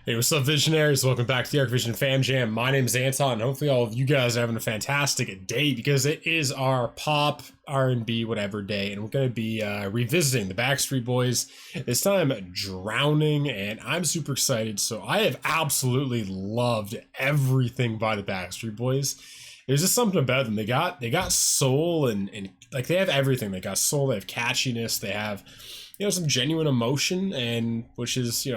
Hey, what's up, Visionaries? Welcome back to the Arc Vision Fam Jam. My name is Anton, and hopefully all of you guys are having a fantastic day because it is our pop, R&B, whatever day, and we're going to be revisiting the Backstreet Boys, this time Drowning, and I'm super excited. So I have absolutely loved everything by the Backstreet Boys. There's just something about them. They got soul and like they have everything. They got soul, they have catchiness, they have, some genuine emotion, and which is,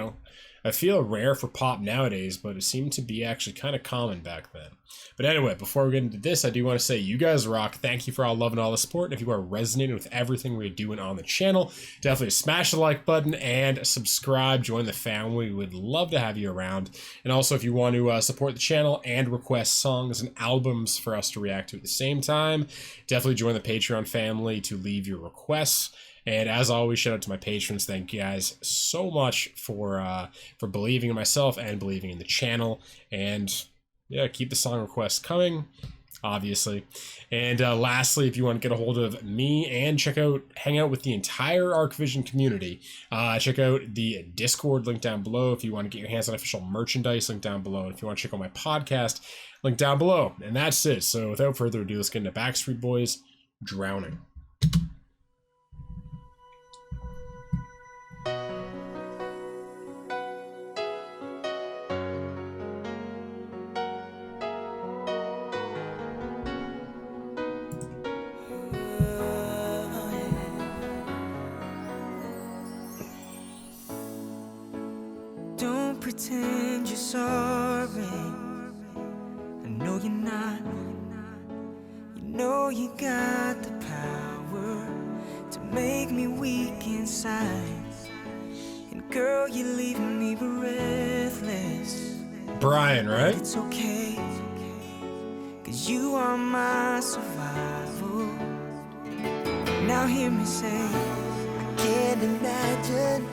I feel rare for pop nowadays, but it seemed to be actually kind of common back then. But anyway, before we get into this, I do want to say you guys rock. Thank you for all love and all the support. And if you are resonating with everything we're doing on the channel, definitely smash the like button and subscribe. Join the family. We would love to have you around. And also, if you want to support the channel and request songs and albums for us to react to at the same time, definitely join the Patreon family to leave your requests. And as always, shout out to my patrons. Thank you guys so much for believing in myself and believing in the channel. And yeah, keep the song requests coming, obviously. And lastly, if you want to get a hold of me and hang out with the entire Arc Vision community, check out the Discord link down below. If you want to get your hands on official merchandise, link down below. And if you want to check out my podcast, link down below. And that's it. So without further ado, let's get into Backstreet Boys, Drowning. Pretend you're sorry. I know you're not. You know you got the power to make me weak inside. And girl, you're leaving me breathless. Brian, right? It's okay, 'cause you are my survival. Now hear me say, I can't imagine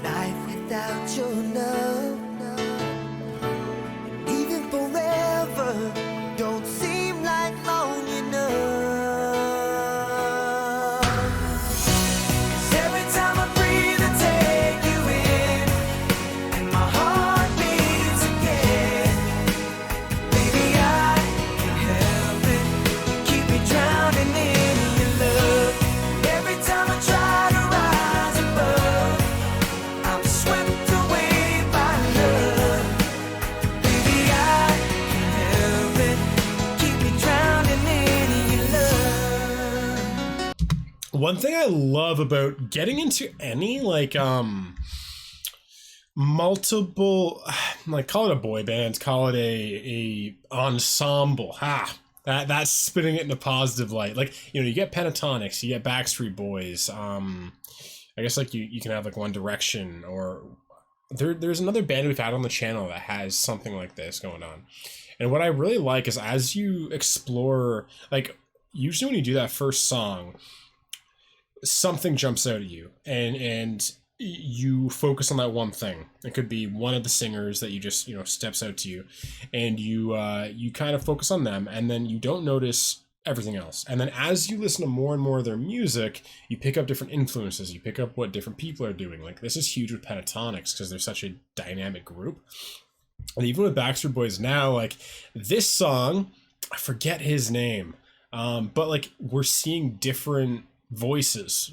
life without your love. And even forever don't seem like long enough. 'Cause every time I breathe I take you in, and my heart beats again. Baby, I can't help it, you keep me drowning in your love. Every time I try to rise above, I'm swept away by love. Baby, I can't help it, keep me drowning in your love. One thing I love about getting into any multiple, like, call it a boy band, call it a ensemble. That's spinning it in a positive light. Like, you get Pentatonics, you get Backstreet Boys. I guess like you can have like One Direction, or there's another band we've had on the channel that has something like this going on. And what I really like is as you explore, like usually when you do that first song, something jumps out at you and you focus on that one thing. It could be one of the singers that you just, steps out to you, and you kind of focus on them, and then you don't notice everything else. And then as you listen to more and more of their music, you pick up different influences. You pick up what different people are doing. Like, this is huge with Pentatonics because they're such a dynamic group. And even with Backstreet Boys now, like this song, I forget his name, but like we're seeing different voices,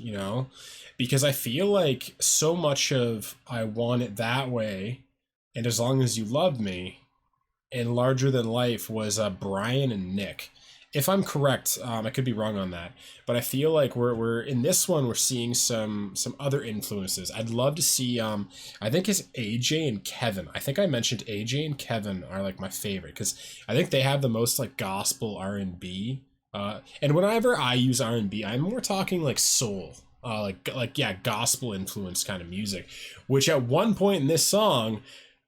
because I feel like so much of I Want It That Way and As Long As You Love Me and Larger Than Life was Brian and Nick. If I'm correct, I could be wrong on that, but I feel like we're in this one, we're seeing some other influences. I'd love to see, I think it's AJ and Kevin. I think I mentioned AJ and Kevin are like my favorite because I think they have the most like gospel R&B. And whenever I use R&B, I'm more talking like soul, gospel influenced kind of music, which at one point in this song,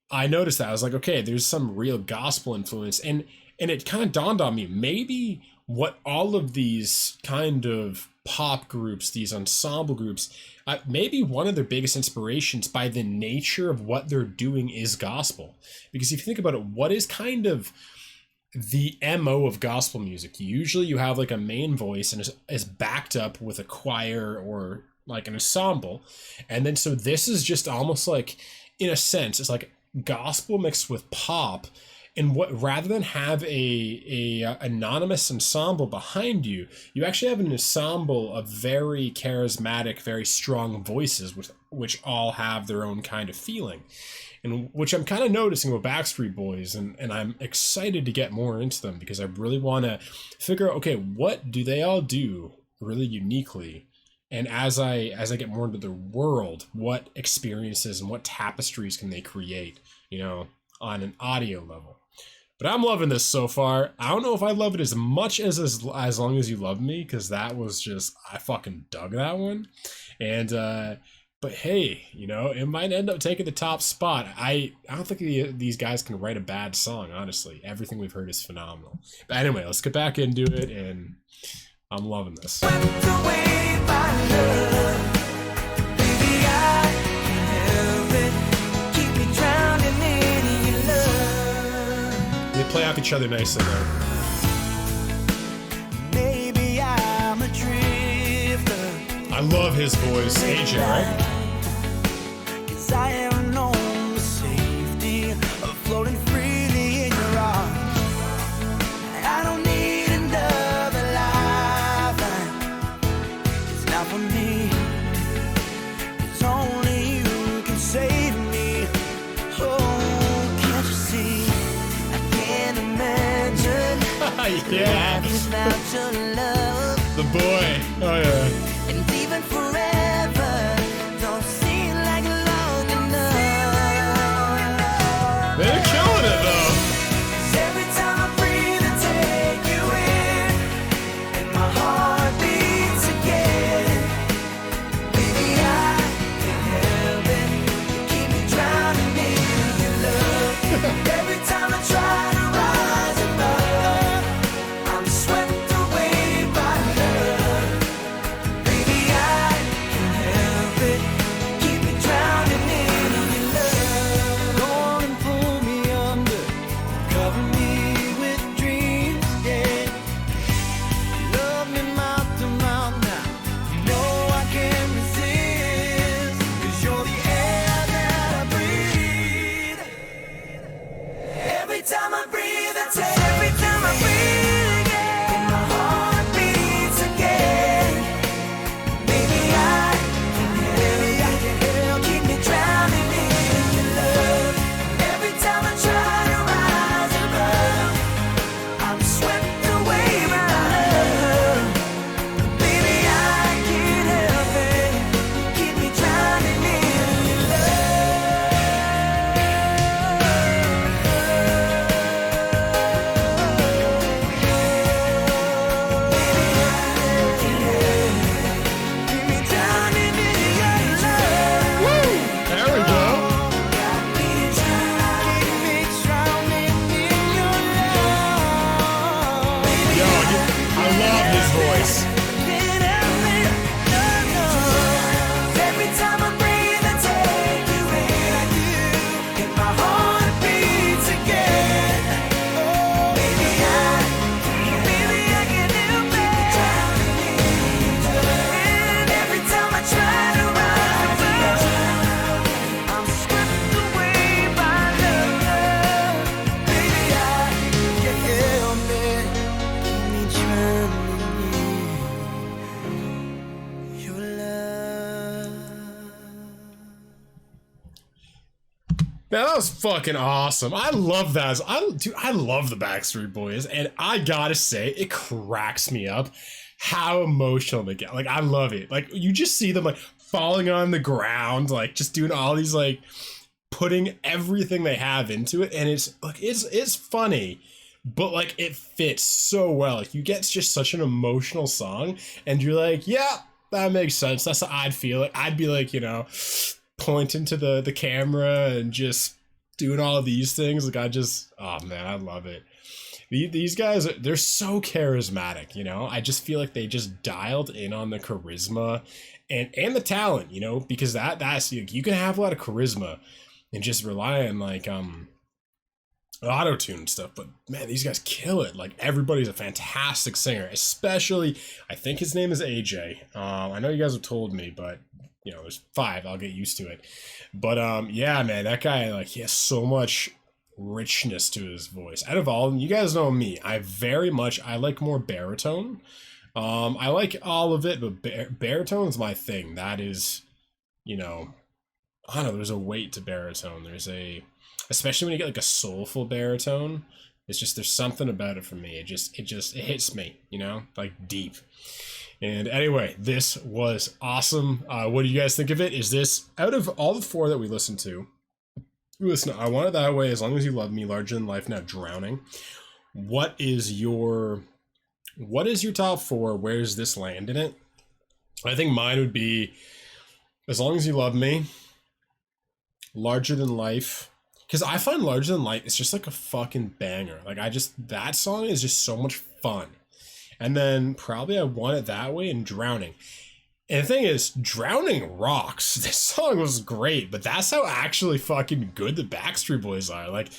I noticed that I was like, okay, there's some real gospel influence. And it kind of dawned on me, maybe what all of these kind of pop groups, these ensemble groups, maybe one of their biggest inspirations by the nature of what they're doing is gospel. Because if you think about it, what is kind of the MO of gospel music? Usually you have like a main voice and is backed up with a choir or like an ensemble. And then so this is just almost like, in a sense, it's like gospel mixed with pop, and what rather than have a anonymous ensemble behind you, you actually have an ensemble of very charismatic, very strong voices, which all have their own kind of feeling, and which I'm kind of noticing with Backstreet Boys, and I'm excited to get more into them because I really want to figure out, okay, what do they all do really uniquely, and as I get more into their world, what experiences and what tapestries can they create, on an audio level. But I'm loving this so far. I don't know if I love it as much as Long As You Love Me, because that was just, I fucking dug that one. And but hey, it might end up taking the top spot. I don't think these guys can write a bad song, honestly. Everything we've heard is phenomenal. But anyway, let's get back into it, and I'm loving this. Swept away by love. Baby, I can't help it. Keep me drowning in your love. They play off each other nicely there. Maybe I'm a drifter. I love his voice. AJ, right? 'Cause I have known the safety of floating freely in your arms. I don't need another lifeline. It's not for me. It's only you can save me. Oh, can't you see? I can't imagine Yeah. life without your love. The boy. Oh yeah. And even forever don't seem like long enough. They're killing it though. 'Cause every time I breathe I take you in, and my heart beats again. Baby, I can't help it. You keep me drowning in your love. Every time I try to rise above, I'm swept away by love. Baby, I can't help it. Keep me drowning in your love. Go on and pull me under, cover me with dreams, yeah. Love me mouth to mouth now. You know I can't resist, 'cause you're the air that I breathe. Every time I breathe, I take. Every time I breathe again, and my heart beats again. Baby, I can't help it. Keep me drowning in your love. Every time I try to rise above, I'm swept away by love. Baby, I can't help it. Keep me drowning in your love. Keep me drowning in your love. There we go. Keep me drowning in your love. Yo, I love his voice. Can't help it, no. Every time I breathe, I take you in, and my heart beats again. Oh, baby, I can't help it. And every time I try to rise above, I'm swept away by love. Baby, I can't help it. Keep me drowning in your love. Man, that was fucking awesome. I love that. I love the Backstreet Boys, and I gotta say, it cracks me up how emotional they get. Like, I love it. Like, you just see them like falling on the ground, like just doing all these, like putting everything they have into it, and it's like it's funny, but like it fits so well. Like, you get just such an emotional song, and you're like, yeah, that makes sense. That's how I'd feel. Like, I'd be like, pointing to the camera and just doing all of these things. Like, oh man, I love it. These guys, they're so charismatic, I just feel like they just dialed in on the charisma and the talent, because that's you can have a lot of charisma and just rely on like auto-tune stuff, but man, these guys kill it. Like, everybody's a fantastic singer, especially I think his name is AJ. I know you guys have told me, but there's 5, I'll get used to it. But yeah, man, that guy, like, he has so much richness to his voice. Out of all, you guys know me, I like more baritone. I like all of it, but baritone's my thing. That is, I don't know, there's a weight to baritone. Especially when you get like a soulful baritone, there's something about it for me. It hits me, like deep. And anyway, this was awesome. What do you guys think of it? Is this, out of all the 4 that we listened to, listen, I Want It That Way, As Long As You Love Me, Larger Than Life, Now Drowning. What is your top 4? Where does this land in it? I think mine would be As Long As You Love Me, Larger Than Life. Because I find Larger Than Life, it's just like a fucking banger. Like, that song is just so much fun. And then probably I Want It That Way and Drowning. And the thing is, Drowning rocks. This song was great, but that's how actually fucking good the Backstreet Boys are. Like,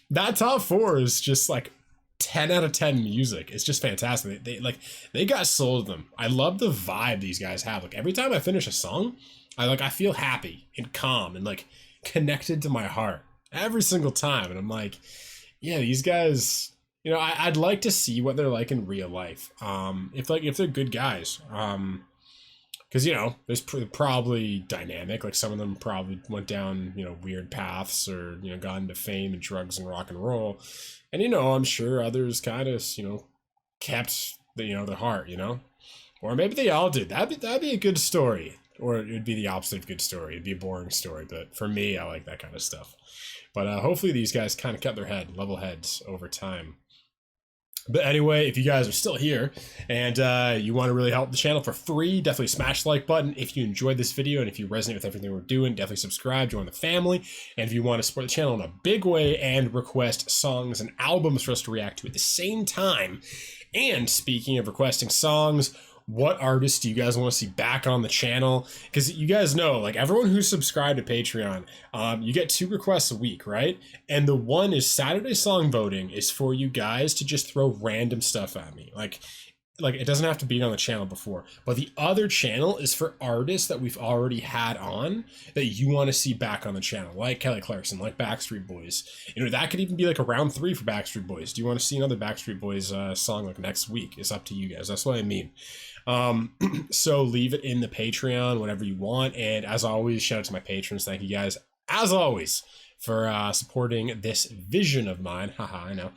that top 4 is just like 10 out of 10 music. It's just fantastic. They got soul to them. I love the vibe these guys have. Like, every time I finish a song, I feel happy and calm and like connected to my heart every single time. And I'm like, yeah, these guys, I'd like to see what they're like in real life. If they're good guys. Because, there's probably dynamic. Like, some of them probably went down, weird paths or, got into fame and drugs and rock and roll. And, I'm sure others kind of, kept, their heart, Or maybe they all did. That'd be a good story. Or it'd be the opposite of good story. It'd be a boring story. But for me, I like that kind of stuff. But hopefully these guys kind of kept their level heads over time. But anyway, if you guys are still here and you want to really help the channel for free, definitely smash the like button. If you enjoyed this video and if you resonate with everything we're doing, definitely subscribe, join the family. And if you want to support the channel in a big way and request songs and albums for us to react to at the same time. And speaking of requesting songs, what artists do you guys want to see back on the channel? Because you guys know, like, everyone who's subscribed to Patreon, you get 2 requests a week, right? And the one is Saturday song voting is for you guys to just throw random stuff at me. Like it doesn't have to be on the channel before, but the other channel is for artists that we've already had on that you want to see back on the channel, like Kelly Clarkson, like Backstreet Boys. That could even be like a round 3 for Backstreet Boys. Do you want to see another Backstreet Boys song like next week? It's up to you guys. That's what I mean. So leave it in the Patreon, whatever you want. And as always, shout out to my patrons. Thank you guys, as always, for supporting this vision of mine. Haha, I know.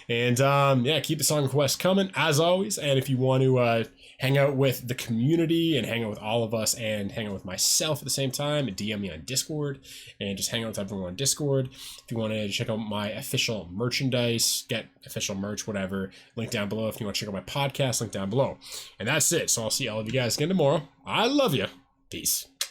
And yeah, keep the song requests coming, as always. And if you want to hang out with the community and hang out with all of us and hang out with myself at the same time, DM me on Discord and just hang out with everyone on Discord. If you want to check out my official merchandise, get official merch, whatever, link down below. If you want to check out my podcast, link down below. And that's it. So I'll see all of you guys again tomorrow. I love you. Peace.